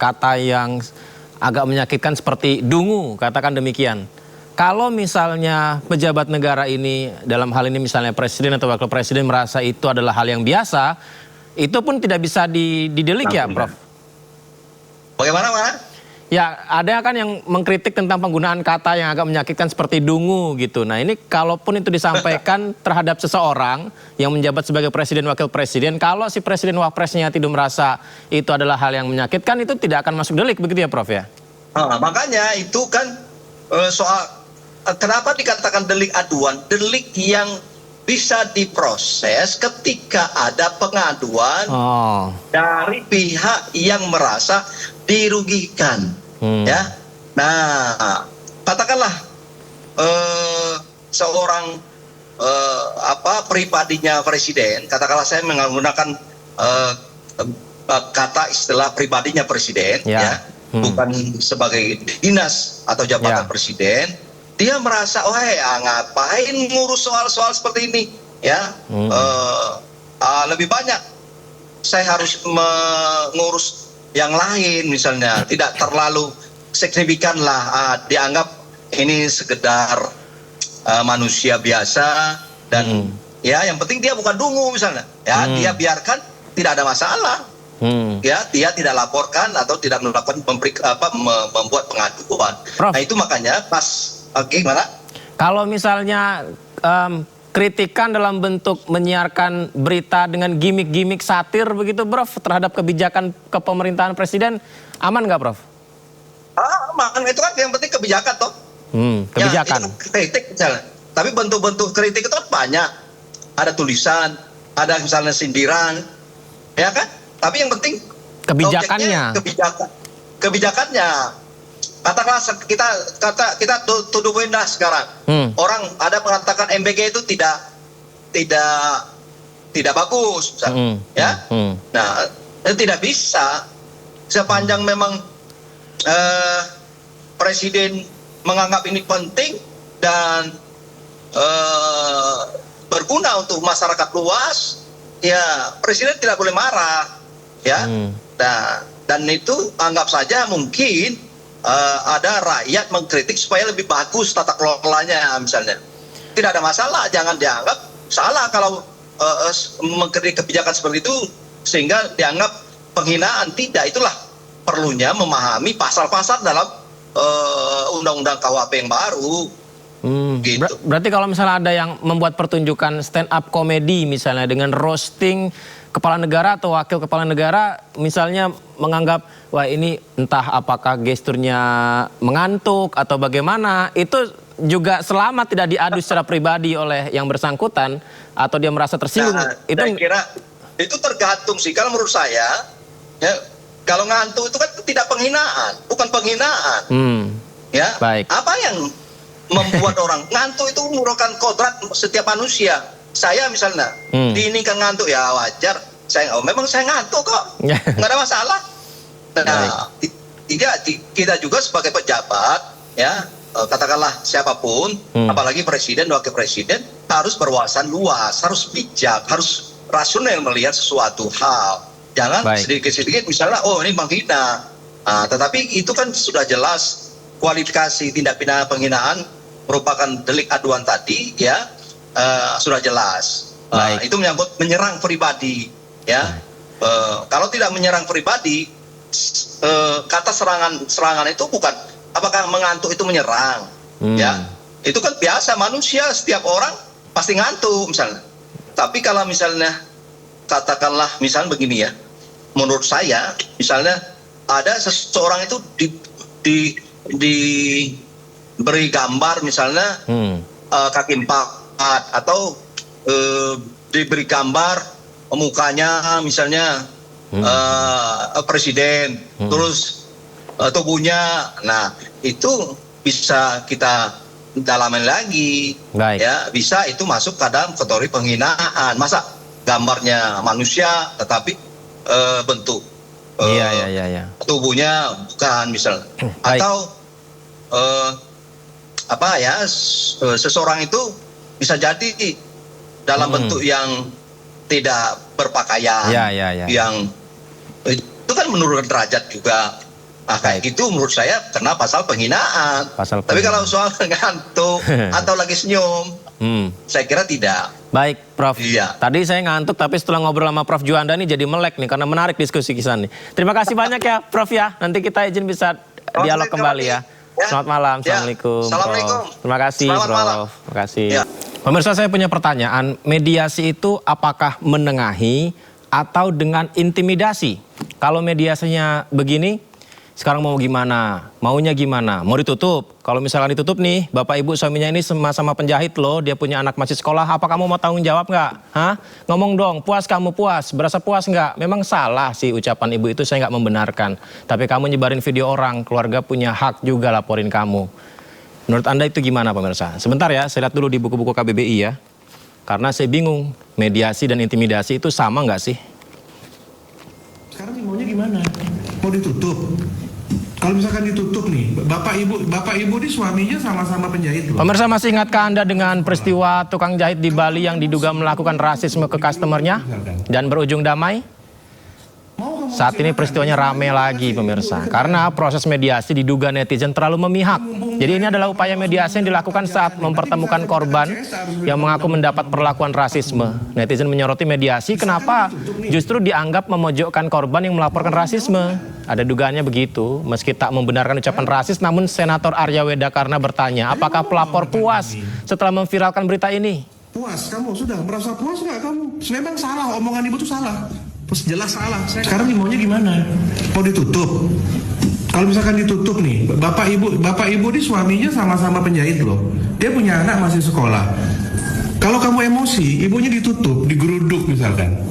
[SPEAKER 1] kata yang agak menyakitkan seperti dungu, katakan demikian. Kalau misalnya pejabat negara ini, dalam hal ini misalnya presiden atau wakil presiden merasa itu adalah hal yang biasa, itu pun tidak bisa didelik ya, Prof?
[SPEAKER 20] Bagaimana, Mas?
[SPEAKER 1] Ya, ada kan yang mengkritik tentang penggunaan kata yang agak menyakitkan seperti dungu gitu. Nah ini kalaupun itu disampaikan terhadap seseorang yang menjabat sebagai presiden wakil presiden, kalau si presiden wapresnya tidak merasa itu adalah hal yang menyakitkan, itu tidak akan masuk delik, begitu ya Prof ya?
[SPEAKER 20] Makanya itu kan soal kenapa dikatakan delik aduan, delik yang bisa diproses ketika ada pengaduan dari pihak yang merasa dirugikan, ya. Nah, katakanlah seorang pribadinya presiden, katakanlah saya menggunakan kata istilah pribadinya presiden, ya, bukan sebagai dinas atau jabatan presiden. Dia merasa, oh ngapain ngurus soal-soal seperti ini, ya, lebih banyak saya harus mengurus yang lain misalnya, tidak terlalu signifikan lah, dianggap ini sekedar manusia biasa dan ya yang penting dia bukan dungu misalnya, ya dia biarkan tidak ada masalah, ya dia tidak laporkan atau tidak melakukan membuat pengaduan. Nah itu makanya pas gimana?
[SPEAKER 1] Kalau misalnya kritikan dalam bentuk menyiarkan berita dengan gimmick-gimmick satir begitu, Prof, terhadap kebijakan kepemerintahan presiden, aman nggak, Prof?
[SPEAKER 20] Aman, itu kan yang penting kebijakan toh.
[SPEAKER 1] Kebijakan.
[SPEAKER 20] Ya, itu kritik misalnya. Tapi bentuk-bentuk kritik itu banyak. Ada tulisan, ada misalnya sindiran, ya kan? Tapi yang penting
[SPEAKER 1] kebijakannya.
[SPEAKER 20] Kebijakannya. Katakanlah kita tuduhin dah sekarang. Orang ada mengatakan MBG itu tidak bagus, misalnya, ya. Nah, itu tidak bisa sepanjang memang presiden menganggap ini penting dan berguna untuk masyarakat luas, ya presiden tidak boleh marah, ya. Nah, dan itu anggap saja mungkin ada rakyat mengkritik supaya lebih bagus tata kelolanya misalnya. Tidak ada masalah, jangan dianggap salah kalau mengkritik kebijakan seperti itu sehingga dianggap penghinaan. Tidak, itulah perlunya memahami pasal-pasal dalam undang-undang KUHP yang baru. Gitu.
[SPEAKER 1] Berarti kalau misalnya ada yang membuat pertunjukan stand up komedi misalnya dengan roasting kepala negara atau wakil kepala negara, misalnya menganggap wah ini entah apakah gesturnya mengantuk atau bagaimana, itu juga selama tidak diadu secara pribadi oleh yang bersangkutan atau dia merasa tersinggung, itu
[SPEAKER 20] saya kira itu tergantung sih. Kalau menurut saya, ya, kalau ngantuk itu kan tidak penghinaan, bukan penghinaan. Ya, baik. Apa yang membuat orang ngantuk itu merupakan kodrat setiap manusia. Saya misalnya diinikan ngantuk ya wajar. Memang saya ngantuk kok, nggak ada masalah. Nah, kita juga sebagai pejabat, ya katakanlah siapapun, apalagi presiden, wakil presiden, harus berwawasan luas, harus bijak, harus rasional melihat sesuatu hal. Jangan sedikit-sedikit misalnya, oh ini menghina. Tetapi itu kan sudah jelas kualifikasi tindak pidana penghinaan merupakan delik aduan tadi, ya. Sudah jelas. Itu menyangkut menyerang pribadi, ya. Kalau tidak menyerang pribadi, kata serangan itu bukan apakah mengantuk itu menyerang, ya. Itu kan biasa, manusia, setiap orang pasti ngantuk misalnya. Tapi kalau misalnya katakanlah misalnya begini ya, menurut saya misalnya ada seseorang itu diberi gambar misalnya kaki empat atau diberi gambar mukanya misalnya presiden, terus tubuhnya, nah itu bisa kita dalamin lagi, ya bisa itu masuk ke dalam kategori penghinaan. Masa gambarnya manusia tetapi bentuk tubuhnya bukan misalnya, atau seseorang itu bisa jadi dalam bentuk yang tidak berpakaian, yang itu kan menurunkan derajat juga. Nah, kayak gitu menurut saya kena pasal penghinaan. Tapi kalau soal ngantuk atau lagi senyum, saya kira tidak.
[SPEAKER 1] Baik, Prof.
[SPEAKER 20] Iya.
[SPEAKER 1] Tadi saya ngantuk, tapi setelah ngobrol sama Prof Juanda nih jadi melek nih, karena menarik diskusi kisah nih. Terima kasih banyak ya, Prof ya. Nanti kita izin bisa dialog kembali ya. Selamat malam, Assalamualaikum,
[SPEAKER 20] Assalamualaikum.
[SPEAKER 1] Prof. Terima kasih,
[SPEAKER 20] Selamat
[SPEAKER 1] Prof.
[SPEAKER 20] malam.
[SPEAKER 1] Terima kasih.
[SPEAKER 20] Ya.
[SPEAKER 1] Pemirsa, saya punya pertanyaan. Mediasi itu apakah menengahi atau dengan intimidasi? Kalau mediasinya begini, sekarang mau gimana? Maunya gimana? Mau ditutup? Kalau misalkan ditutup nih, bapak ibu suaminya ini sama-sama penjahit loh, dia punya anak masih sekolah, apa kamu mau tanggung jawab nggak? Hah? Ngomong dong, puas kamu puas, berasa puas nggak? Memang salah sih ucapan ibu itu, saya nggak membenarkan. Tapi kamu nyebarin video orang, keluarga punya hak juga laporin kamu. Menurut Anda itu gimana pemirsa? Sebentar ya, saya lihat dulu di buku-buku KBBI ya. Karena saya bingung, mediasi dan intimidasi itu sama nggak sih?
[SPEAKER 5] Sekarang maunya gimana? Mau ditutup? Kalau misalkan ditutup nih, bapak ibu di suaminya sama-sama penjahit loh.
[SPEAKER 1] Pemirsa, masih ingatkah Anda dengan peristiwa tukang jahit di Bali yang diduga melakukan rasisme ke customernya dan berujung damai? Saat ini peristiwanya rame lagi pemirsa, karena proses mediasi diduga netizen terlalu memihak. Jadi ini adalah upaya mediasi yang dilakukan saat mempertemukan korban yang mengaku mendapat perlakuan rasisme. Netizen menyoroti mediasi, kenapa justru dianggap memojokkan korban yang melaporkan rasisme. Ada dugaannya begitu, meski tak membenarkan ucapan rasis, namun Senator Arya Wedakarna bertanya, apakah pelapor puas setelah memviralkan berita ini?
[SPEAKER 5] Puas, kamu sudah merasa puas nggak kamu? Memang salah, omongan ibu tuh salah. Terus jelas salah. Sekarang maunya gimana? Mau ditutup? Kalau misalkan ditutup nih, bapak ibu di suaminya sama-sama penjahit loh. Dia punya anak masih sekolah. Kalau kamu emosi, ibunya ditutup, digeruduk misalkan.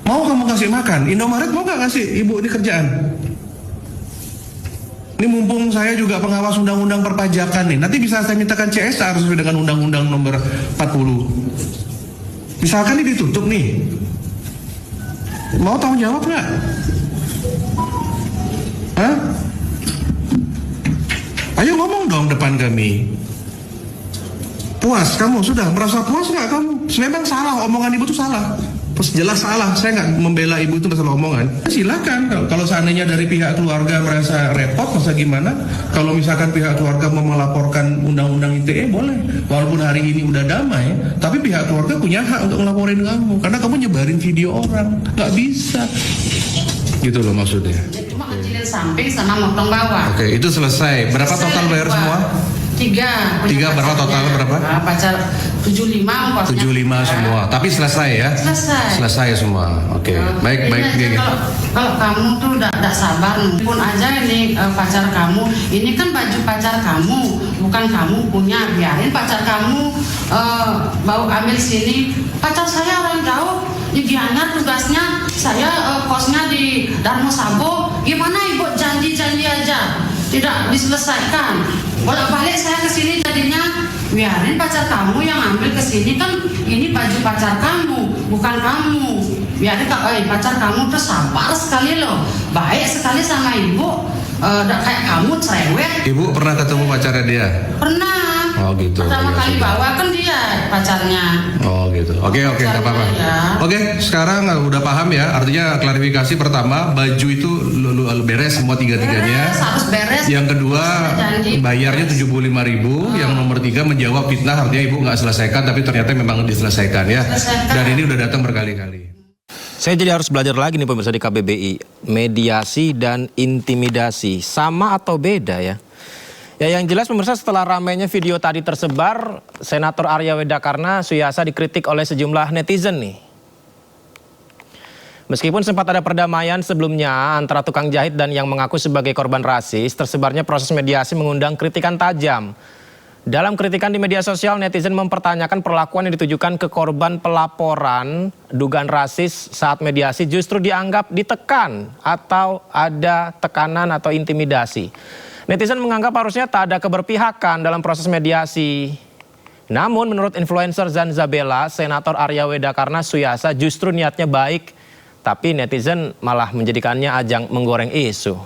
[SPEAKER 5] Mau kamu kasih makan? Indomaret mau nggak kasih ibu ini kerjaan? Ini mumpung saya juga pengawas undang-undang perpajakan nih. Nanti bisa saya mintakan CSR sesuai dengan undang-undang nomor 40. Misalkan ini ditutup nih. Mau tanggung jawab nggak? Hah? Ayo ngomong dong depan kami. Puas kamu sudah merasa puas nggak kamu? Memang salah, omongan ibu tuh salah. Terus jelas salah, saya nggak membela ibu itu masalah omongan. Silakan, kalau seandainya dari pihak keluarga merasa repot, masa gimana? Kalau misalkan pihak keluarga mau melaporkan undang-undang ITE boleh, walaupun hari ini udah damai, tapi pihak keluarga punya hak untuk ngelaporin kamu, karena kamu nyebarin video orang, nggak bisa. Gitu loh maksudnya.
[SPEAKER 22] Cuma kecilin samping sama motong bawah.
[SPEAKER 5] Oke, itu selesai. Berapa total bayar semua?
[SPEAKER 22] 3
[SPEAKER 5] berapa total berapa?
[SPEAKER 22] Pacar 75 ongkosnya.
[SPEAKER 5] 75 semua. Tapi selesai ya? Selesai semua. Oke. Baik.
[SPEAKER 22] Kalau kamu tuh udah sabar, pun aja ini pacar kamu. Ini kan baju pacar kamu, bukan kamu punya. Biarin pacar kamu bawa ambil sini. Pacar saya orang jauh di Gianyar tugasnya, saya kosnya di Darmo Sabo. Gimana ibu janji aja? Tidak diselesaikan. Bolak-balik saya ke sini jadinya biarin pacar kamu yang ambil ke sini, kan ini baju pacar kamu, bukan kamu. Biarin pacar kamu tuh sabar sekali loh, baik sekali sama ibu. Kayak kamu cerewet.
[SPEAKER 5] Ibu pernah ketemu pacarnya dia?
[SPEAKER 22] Pernah.
[SPEAKER 5] Oh gitu.
[SPEAKER 22] Pertama kali bawa kan dia pacarnya.
[SPEAKER 5] Oh gitu. Oke, nggak apa-apa.
[SPEAKER 22] Ya.
[SPEAKER 5] Oke, sekarang udah paham ya. Artinya klarifikasi pertama, baju itu beres semua tiga-tiganya.
[SPEAKER 22] Harus beres.
[SPEAKER 5] Yang kedua, bayarnya 75.000. Yang nomor 3 menjawab fitnah, artinya ibu nggak selesaikan, tapi ternyata memang diselesaikan ya. Dan ini udah datang berkali-kali.
[SPEAKER 1] Saya jadi harus belajar lagi nih pemirsa di KBBI. Mediasi dan intimidasi sama atau beda ya? Ya yang jelas pemirsa, setelah ramainya video tadi tersebar, Senator Arya Wedakarna Suyasa dikritik oleh sejumlah netizen nih. Meskipun sempat ada perdamaian sebelumnya antara tukang jahit dan yang mengaku sebagai korban rasis, tersebarnya proses mediasi mengundang kritikan tajam. Dalam kritikan di media sosial, netizen mempertanyakan perlakuan yang ditujukan ke korban pelaporan dugaan rasis saat mediasi justru dianggap ditekan atau ada tekanan atau intimidasi. Netizen menganggap harusnya tak ada keberpihakan dalam proses mediasi. Namun menurut influencer Zanzabella, Senator Arya Wedakarna Suyasa justru niatnya baik, tapi netizen malah menjadikannya ajang menggoreng isu.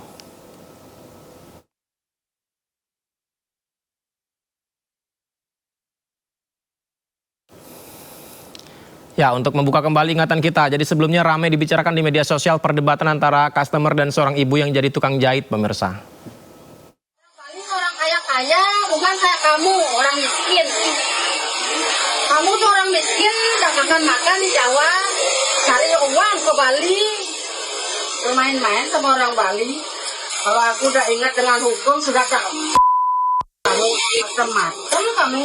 [SPEAKER 1] Ya, untuk membuka kembali ingatan kita, jadi sebelumnya ramai dibicarakan di media sosial perdebatan antara customer dan seorang ibu yang jadi tukang jahit, pemirsa.
[SPEAKER 4] Paling orang kaya-kaya, bukan kayak kamu, orang miskin. Kamu tuh orang miskin, gak makan di Jawa, cari uang ke Bali, bermain-main sama orang Bali. Kalau aku udah ingat dengan hukum, sudah kamu macam-macam kamu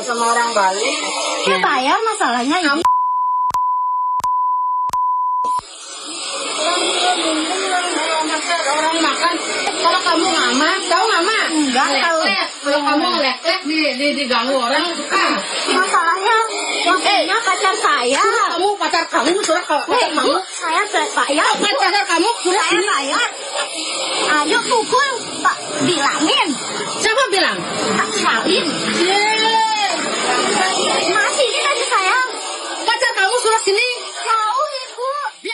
[SPEAKER 4] sama orang Bali.
[SPEAKER 8] Ya bayar masalahnya ini.
[SPEAKER 4] Orang makan, kalau kamu ngamak, tahu ngamak?
[SPEAKER 8] Enggak tahu.
[SPEAKER 4] Kalau kamu ngelek-lek diganggu orang,
[SPEAKER 8] Masalahnya waktunya pacar saya.
[SPEAKER 4] Kamu pacar kamu sudah pacar kamu?
[SPEAKER 8] Saya bayar.
[SPEAKER 4] Pacar kamu sudah
[SPEAKER 8] saya bayar. Ayo pukul Pak bilangin.
[SPEAKER 4] Siapa bilang?
[SPEAKER 8] Pak Salim.